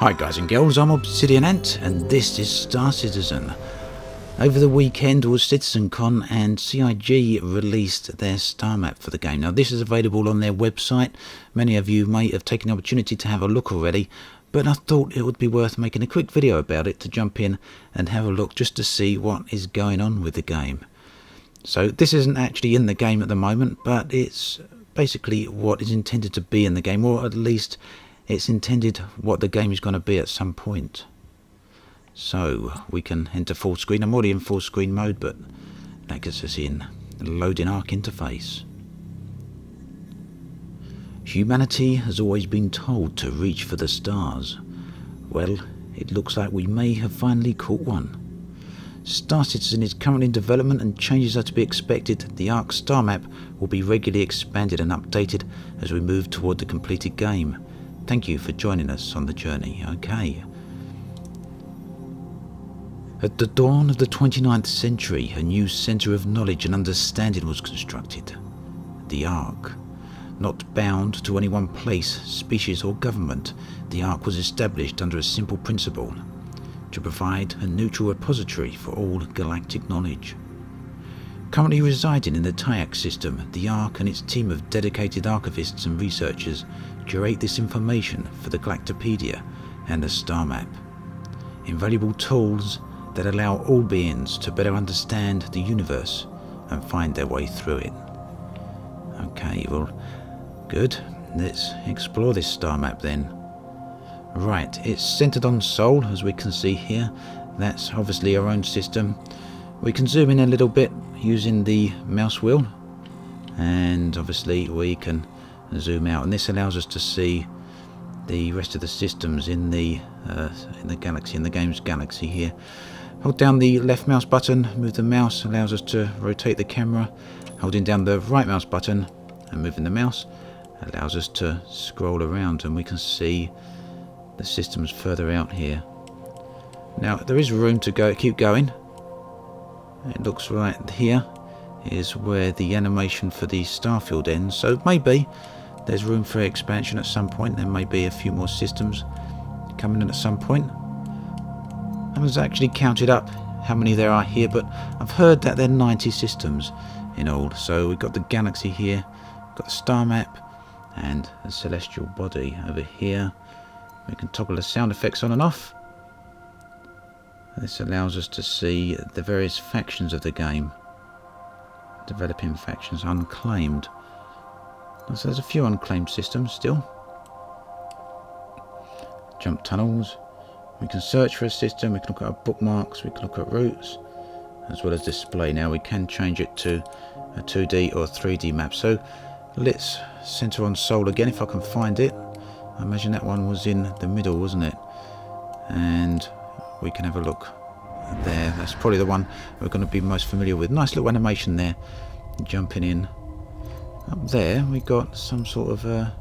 Hi guys and girls, I'm Obsidian Ant and this is Star Citizen. Over the weekend was CitizenCon and CIG released their Starmap for the game. Now this is available on their website. Many of you may have taken the opportunity to have a look already, but I thought it would be worth making a quick video about it to jump in and have a look just to see what is going on with the game. So this isn't actually in the game at the moment, but it's basically what is intended to be in the game, or at least it's intended what the game is going to be at some point. So we can enter full screen. I'm already in full screen mode, but that gets us in the loading arc interface. Humanity has always been told to reach for the stars. Well, it looks like we may have finally caught one. Star Citizen is currently in development and changes are to be expected. The Arc Starmap will be regularly expanded and updated as we move toward the completed game. Thank you for joining us on the journey. Okay. At the dawn of the 29th century, a new centre of knowledge and understanding was constructed. The Ark. Not bound to any one place, species or government, the Ark was established under a simple principle: to provide a neutral repository for all galactic knowledge. Currently residing in the Tyac system, the Ark and its team of dedicated archivists and researchers curate this information for the Galactopedia and the Starmap. Invaluable tools that allow all beings to better understand the universe and find their way through it. Okay, well, good. Let's explore this Starmap then. Right, it's centered on Seoul, as we can see here. That's obviously our own system. We can zoom in a little bit using the mouse wheel, and obviously we can zoom out, and this allows us to see the rest of the systems in the galaxy, in the game's galaxy here. Hold down the left mouse button, move the mouse, allows us to rotate the camera. Holding down the right mouse button and moving the mouse allows us to scroll around, and we can see the systems further out here. Now there is room to keep going. It looks right here is where the animation for the starfield ends, so maybe there's room for expansion at some point. There may be a few more systems coming in at some point. I haven't actually counted up how many there are here, but I've heard that there are 90 systems in all. So we've got the galaxy here, got the star map, and a celestial body over here. We can toggle the sound effects on and off. This allows us to see the various factions of the game. Developing factions, unclaimed. So there's a few unclaimed systems still. Jump tunnels. We can search for a system, we can look at our bookmarks, we can look at routes, as well as display. Now we can change it to a 2D or 3D map. So let's center on Seoul again if I can find it. I imagine that one was in the middle, wasn't it? And we can have a look there. That's probably the one we're going to be most familiar with. Nice little animation there, jumping in. Up there we got some sort of a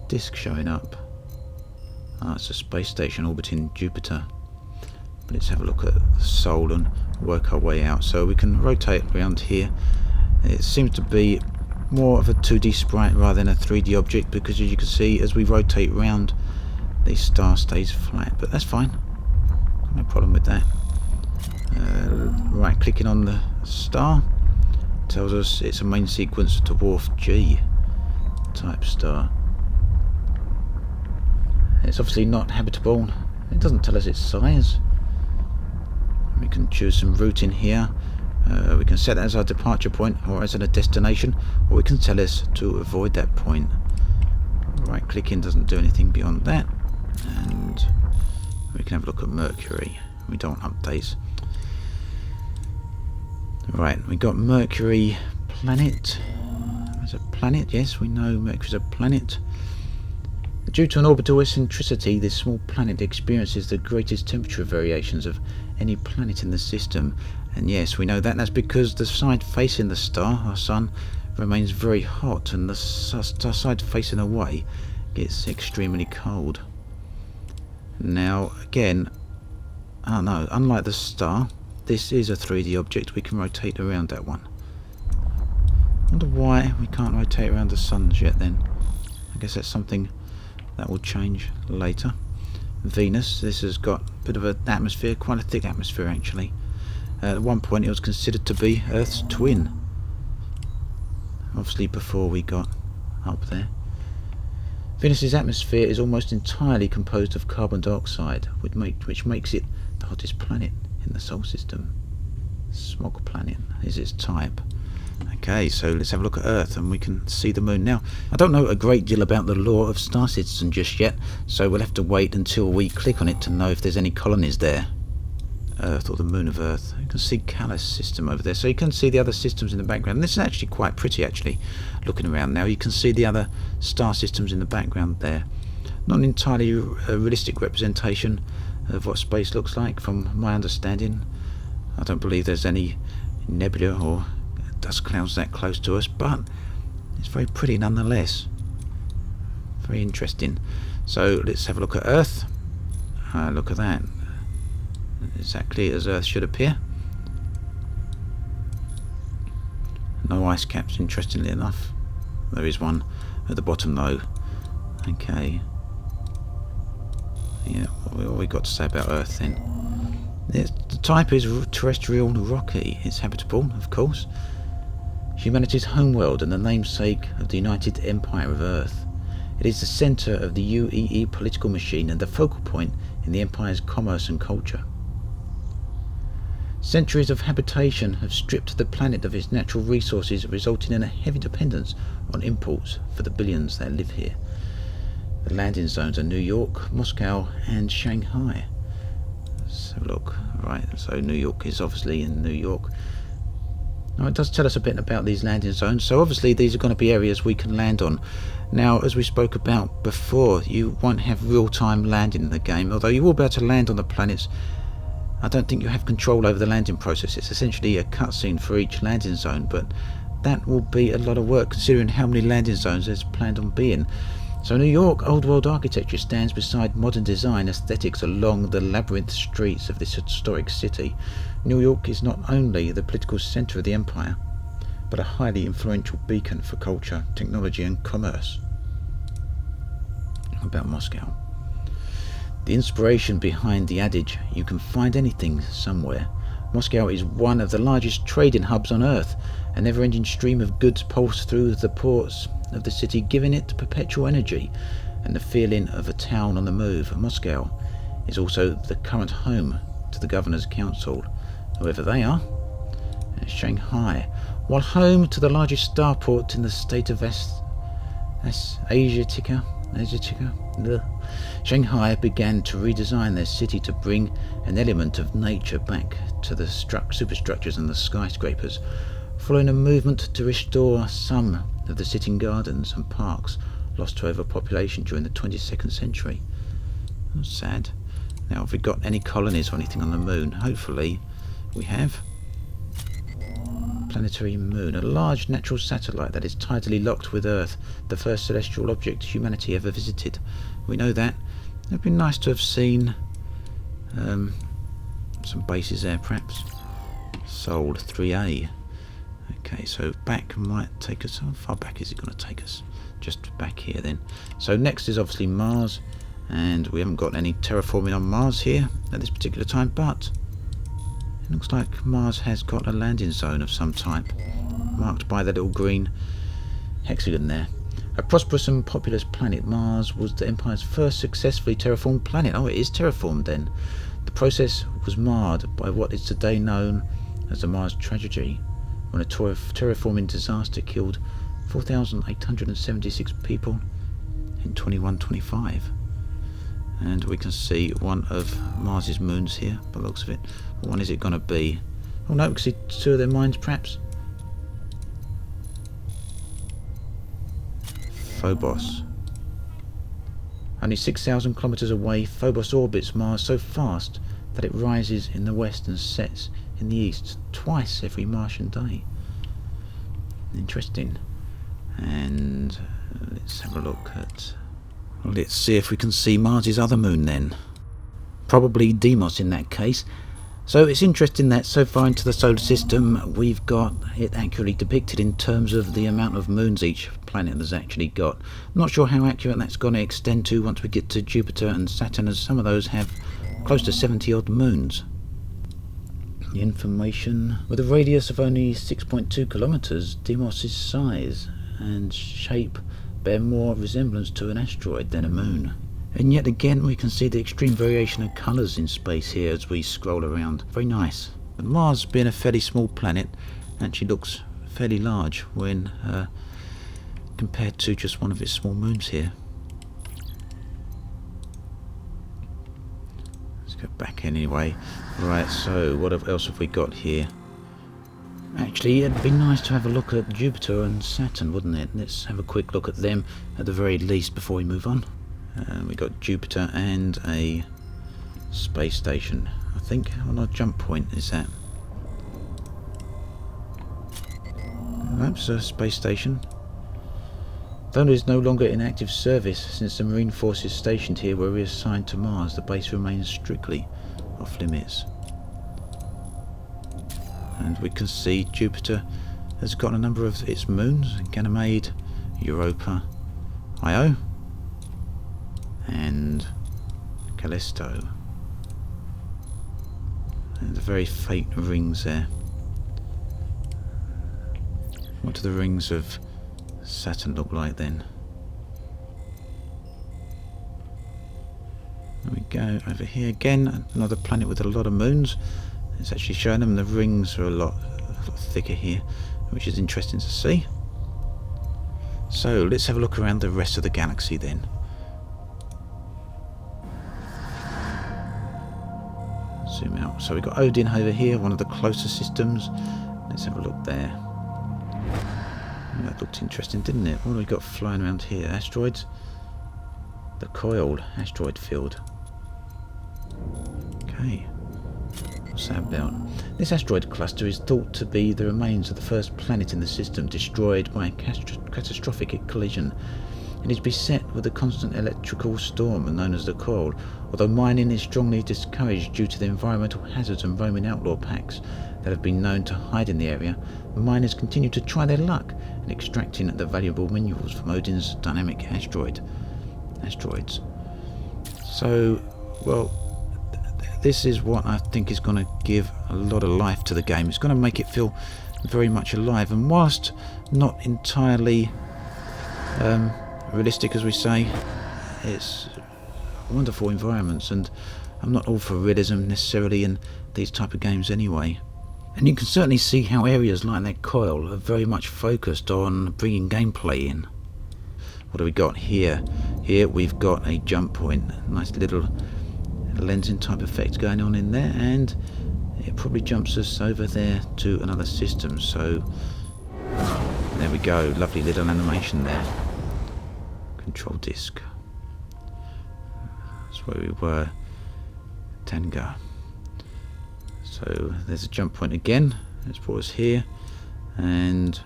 disc showing up. It's a space station orbiting Jupiter. But let's have a look at Seoul and work our way out. So we can rotate around here. It seems to be more of a 2D sprite rather than a 3D object, because as you can see, as we rotate round, the star stays flat, but that's fine. No problem with that. Right clicking on the star tells us it's a main sequence dwarf G type star. It's obviously not habitable. It doesn't tell us its size. We can choose some routing here. We can set that as our departure point or as a destination, or we can tell us to avoid that point. Right clicking doesn't do anything beyond that. And we can have a look at Mercury. We don't want updates. Right, we got Mercury planet. It's a planet, yes, we know Mercury's a planet. Due to an orbital eccentricity, this small planet experiences the greatest temperature variations of any planet in the system. And yes, we know that. That's because the side facing the star, our sun, remains very hot, and the side facing away gets extremely cold. Now, again, oh no, unlike the star, this is a 3D object. We can rotate around that one. I wonder why we can't rotate around the suns yet then. I guess that's something that will change later. Venus. This has got a bit of an atmosphere, quite a thick atmosphere actually. At one point it was considered to be Earth's twin. Obviously before we got up there. Venus's atmosphere is almost entirely composed of carbon dioxide, which makes it the hottest planet in the solar system. Smog planet is its type. Okay, so let's have a look at Earth and we can see the moon. Now, I don't know a great deal about the law of star system just yet, so we'll have to wait until we click on it to know if there's any colonies there. Earth, or the moon of Earth. You can see Calais system over there, so you can see the other systems in the background. This is actually quite pretty actually, looking around now. You can see the other star systems in the background there. Not an entirely realistic representation of what space looks like from my understanding. I don't believe there's any nebula or dust clouds that close to us, but it's very pretty nonetheless. Very interesting. So let's have a look at Earth. Look at that. Exactly as Earth should appear. No ice caps, interestingly enough. There is one at the bottom though. Okay. Yeah, what we got to say about Earth then? The type is terrestrial rocky. It's habitable, of course. Humanity's homeworld and the namesake of the United Empire of Earth. It is the centre of the UEE political machine and the focal point in the Empire's commerce and culture. Centuries of habitation have stripped the planet of its natural resources, resulting in a heavy dependence on imports for the billions that live here. The landing zones are New York, Moscow and Shanghai. Let's have a look. Right, so New York is obviously in New York. Now it does tell us a bit about these landing zones, so obviously these are going to be areas we can land on. Now, as we spoke about before, you won't have real-time landing in the game, although you will be able to land on the planets. I don't think you have control over the landing process. It's essentially a cutscene for each landing zone, but that will be a lot of work considering how many landing zones there's planned on being. So New York old world architecture stands beside modern design aesthetics along the labyrinth streets of this historic city. New York is not only the political centre of the empire, but a highly influential beacon for culture, technology and commerce. How about Moscow? The inspiration behind the adage, you can find anything somewhere. Moscow is one of the largest trading hubs on Earth. A never-ending stream of goods pulse through the ports of the city, giving it perpetual energy and the feeling of a town on the move. Moscow is also the current home to the Governor's Council, whoever they are. Shanghai, while home to the largest starport in the state of Asiatica. Shanghai began to redesign their city to bring an element of nature back to the superstructures and the skyscrapers, following a movement to restore some of the sitting gardens and parks lost to overpopulation during the 22nd century. That's sad. Now, have we got any colonies or anything on the moon? Hopefully we have. Planetary moon, a large natural satellite that is tidally locked with Earth, the first celestial object humanity ever visited. We know that. It would be nice to have seen some bases there, perhaps. Seoul 3A. Okay, so back might take us. How far back is it going to take us? Just back here then. So next is obviously Mars, and we haven't got any terraforming on Mars here at this particular time, but it looks like Mars has got a landing zone of some type, marked by the little green hexagon there. A prosperous and populous planet, Mars was the Empire's first successfully terraformed planet. Oh, it is terraformed then. The process was marred by what is today known as the Mars tragedy, when a terraforming disaster killed 4,876 people in 2125. And we can see one of Mars's moons here, by the looks of it. What one is it going to be? Oh no, we can see two of their mines perhaps. Phobos. Only 6,000 kilometres away, Phobos orbits Mars so fast that it rises in the west and sets in the east twice every Martian day. Interesting. And let's have a look at... Let's see if we can see Mars's other moon then. Probably Deimos in that case. So it's interesting that so far into the solar system we've got it accurately depicted in terms of the amount of moons each planet has actually got. Not sure how accurate that's going to extend to once we get to Jupiter and Saturn, as some of those have close to 70 odd moons. The information: with a radius of only 6.2 kilometers, Deimos' size and shape bear more resemblance to an asteroid than a moon. And yet again we can see the extreme variation of colours in space here as we scroll around. Very nice. And Mars, being a fairly small planet, actually looks fairly large when compared to just one of its small moons here. Let's go back anyway. Right, so what else have we got here? Actually, it'd be nice to have a look at Jupiter and Saturn, wouldn't it? Let's have a quick look at them at the very least before we move on. We've got Jupiter and a space station, I think. On our jump point is that? That's a space station. Though it is no longer in active service since the Marine forces stationed here were reassigned to Mars, the base remains strictly off limits. And we can see Jupiter has got a number of its moons: Ganymede, Europa, Io, and Callisto, and the very faint rings there. What do the rings of Saturn look like then? There we go, over here again, another planet with a lot of moons. It's actually showing them the rings are a lot thicker here, which is interesting to see. So let's have a look around the rest of the galaxy then. Zoom out. So we've got Odin over here, one of the closer systems. Let's have a look there. That looked interesting, didn't it? What have we got flying around here? Asteroids? The coiled asteroid field. Okay. What's that about? This asteroid cluster is thought to be the remains of the first planet in the system, destroyed by a catastrophic collision. It is beset with a constant electrical storm known as the coil, although mining is strongly discouraged due to the environmental hazards and roaming outlaw packs that have been known to hide in the area. Miners continue to try their luck in extracting the valuable minerals from Odin's dynamic asteroids. So, well, this is what I think is going to give a lot of life to the game. It's going to make it feel very much alive, and whilst not entirely realistic, as we say, it's wonderful environments, and I'm not all for realism necessarily in these type of games anyway. And you can certainly see how areas like that coil are very much focused on bringing gameplay in. What do we got here? Here we've got a jump point, nice little lensing type effect going on in there, and it probably jumps us over there to another system. So there we go, lovely little animation there. Control disc. That's where we were. Tenga. So there's a jump point again. It's brought us here, and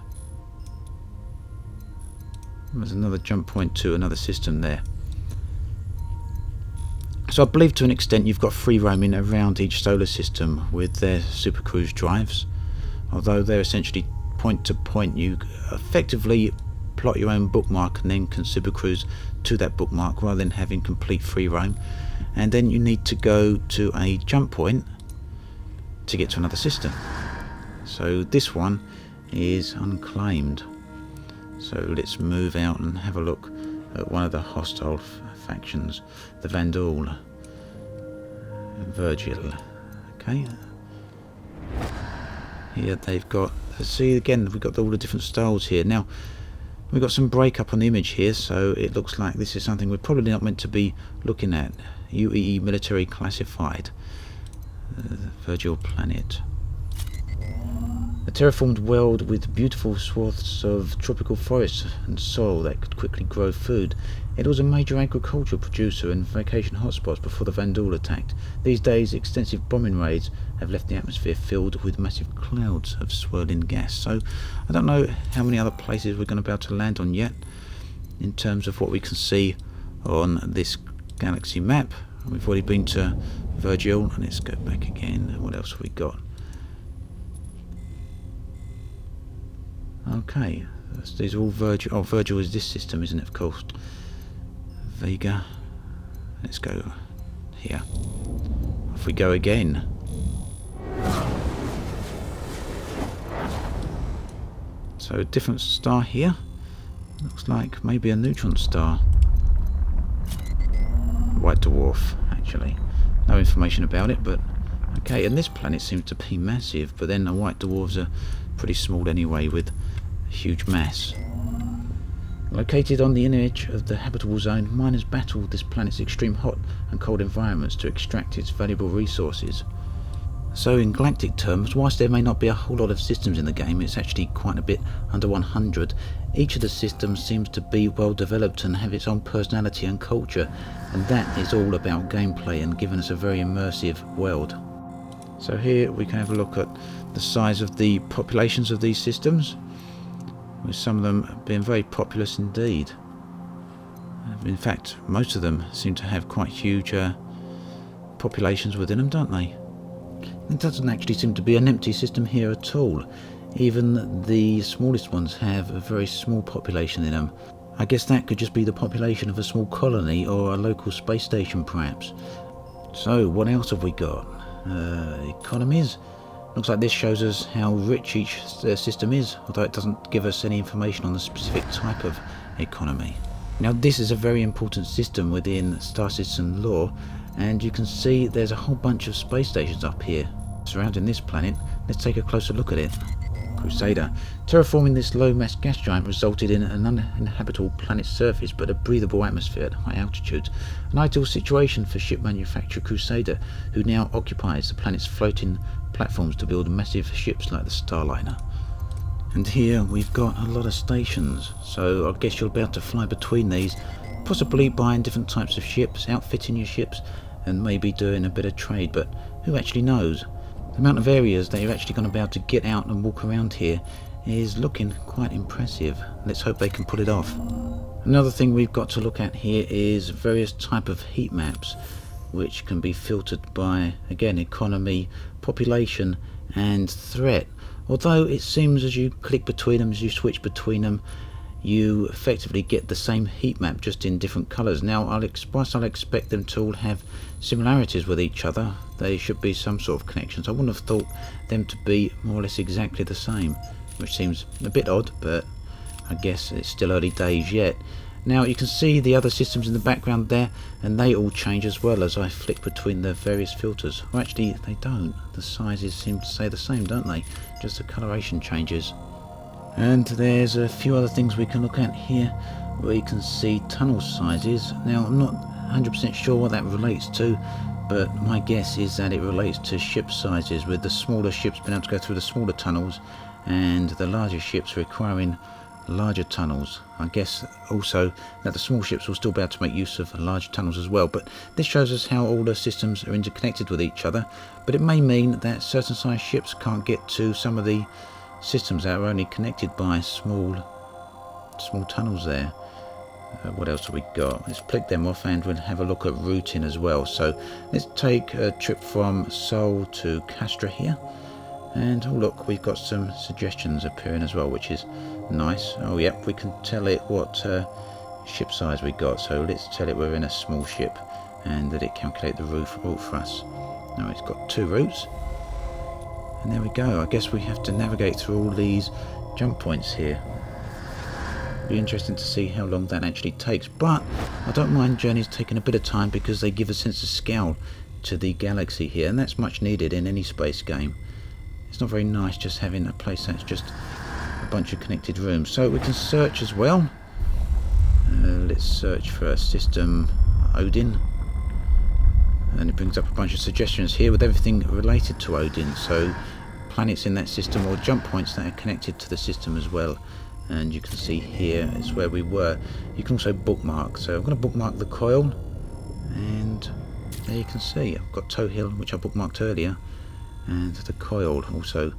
there's another jump point to another system there. So I believe to an extent you've got free roaming around each solar system with their super cruise drives, although they're essentially point to point. You effectively plot your own bookmark and then can super cruise to that bookmark rather than having complete free roam. And then you need to go to a jump point to get to another system. So this one is unclaimed. So let's move out and have a look at one of the hostile factions, the Vandal. Virgil. Okay. Here they've got, see again, we've got all the different styles here. Now we've got some breakup on the image here, so it looks like this is something we're probably not meant to be looking at. UEE military classified. Virgil planet. A terraformed world with beautiful swaths of tropical forests and soil that could quickly grow food. It was a major agricultural producer and vacation hotspot before the Vandal attacked. These days, extensive bombing raids have left the atmosphere filled with massive clouds of swirling gas. So, I don't know how many other places we're going to be able to land on yet, in terms of what we can see on this galaxy map. We've already been to Virgil, and let's go back again. What else have we got? Okay, these are all Virgil. Oh, Virgil is this system, isn't it? Of course. Vega. Let's go here. Off we go again. So a different star here. Looks like maybe a neutron star. White dwarf, actually. No information about it, but okay. And this planet seems to be massive, but then the white dwarfs are pretty small anyway, with a huge mass. Located on the inner edge of the habitable zone, miners battle this planet's extreme hot and cold environments to extract its valuable resources. So in galactic terms, whilst there may not be a whole lot of systems in the game, it's actually quite a bit under 100. Each of the systems seems to be well developed and have its own personality and culture, and that is all about gameplay and giving us a very immersive world. So here we can have a look at the size of the populations of these systems, with some of them being very populous indeed. In fact, most of them seem to have quite huge populations within them, don't they? It doesn't actually seem to be an empty system here at all. Even the smallest ones have a very small population in them. I guess that could just be the population of a small colony or a local space station perhaps. So what else have we got? Economies. Looks like this shows us how rich each system is, although it doesn't give us any information on the specific type of economy. Now this is a very important system within Star Citizen lore, and you can see there's a whole bunch of space stations up here surrounding this planet. Let's take a closer look at it. Crusader. Terraforming this low-mass gas giant resulted in an uninhabitable planet's surface but a breathable atmosphere at high altitudes. An ideal situation for ship manufacturer Crusader, who now occupies the planet's floating platforms to build massive ships like the Starliner. And here we've got a lot of stations, so I guess you'll be able to fly between these, possibly buying different types of ships, outfitting your ships, and maybe doing a bit of trade, but who actually knows? The amount of areas that you're actually going to be able to get out and walk around here is looking quite impressive. Let's hope they can pull it off. Another thing we've got to look at here is various type of heat maps, which can be filtered by, again, economy, population and threat. Although it seems as you click between them, as you switch between them, you effectively get the same heat map, just in different colours. Now, whilst I'll expect them to all have similarities with each other, there should be some sort of connections. I wouldn't have thought them to be more or less exactly the same, which seems a bit odd, but I guess it's still early days yet. Now you can see the other systems in the background there, and they all change as well as I flick between the various filters. Well, actually they don't. The sizes seem to stay the same, don't they? Just the coloration changes. And there's a few other things we can look at here, where you can see tunnel sizes. Now I'm not 100% sure what that relates to, but my guess is that it relates to ship sizes, with the smaller ships being able to go through the smaller tunnels and the larger ships requiring larger tunnels. I guess also that the small ships will still be able to make use of large tunnels as well, but this shows us how all the systems are interconnected with each other. But it may mean that certain size ships can't get to some of the systems that are only connected by small tunnels there. What else have we got? Let's click them off and we'll have a look at routing as well. So let's take a trip from Seoul to Castra here, and oh look, we've got some suggestions appearing as well, which is nice. Oh yep, we can tell it what ship size we got, so let's tell it we're in a small ship and that it calculate the route for us. Now it's got 2 routes, and there we go. I guess we have to navigate through all these jump points here. Be interesting to see how long that actually takes, but I don't mind journeys taking a bit of time because they give a sense of scale to the galaxy here, and that's much needed in any space game. It's not very nice just having a place that's just a bunch of connected rooms. So we can search as well. Let's search for a system Odin, and it brings up a bunch of suggestions here with everything related to Odin, so planets in that system or jump points that are connected to the system as well. And you can see here is where we were. You can also bookmark, so I'm going to bookmark the coil, and there you can see I've got Toe Hill, which I bookmarked earlier, and the coil also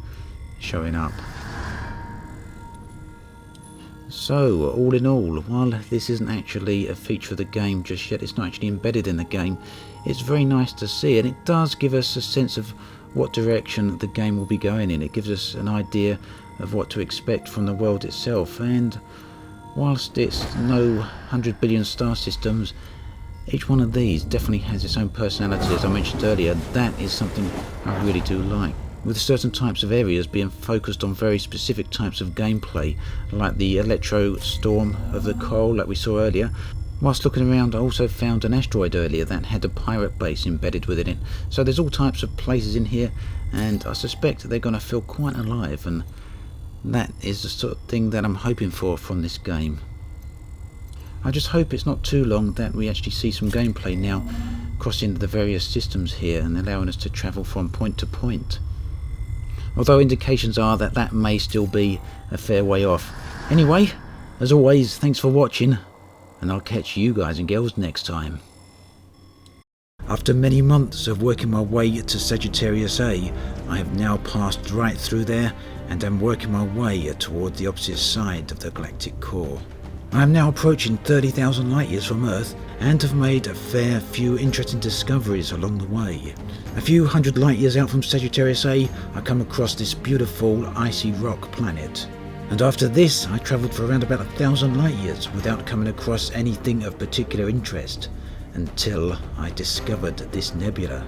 showing up. So, all in all, while this isn't actually a feature of the game just yet, it's not actually embedded in the game, it's very nice to see, and it does give us a sense of what direction the game will be going in. It gives us an idea of what to expect from the world itself, and whilst it's no 100 billion star systems, each one of these definitely has its own personality, as I mentioned earlier. That is something I really do like, with certain types of areas being focused on very specific types of gameplay, like the electro storm of the coral that we saw earlier. Whilst looking around, I also found an asteroid earlier that had a pirate base embedded within it. So there's all types of places in here, and I suspect they're going to feel quite alive, and that is the sort of thing that I'm hoping for from this game. I just hope it's not too long that we actually see some gameplay now, crossing the various systems here and allowing us to travel from point to point. Although indications are that that may still be a fair way off. Anyway, as always, thanks for watching, and I'll catch you guys and girls next time. After many months of working my way to Sagittarius A, I have now passed right through there and am working my way toward the opposite side of the galactic core. I am now approaching 30,000 light years from Earth and have made a fair few interesting discoveries along the way. A few hundred light years out from Sagittarius A, I come across this beautiful icy rock planet. And after this, I travelled for around about 1,000 light years without coming across anything of particular interest, until I discovered this nebula.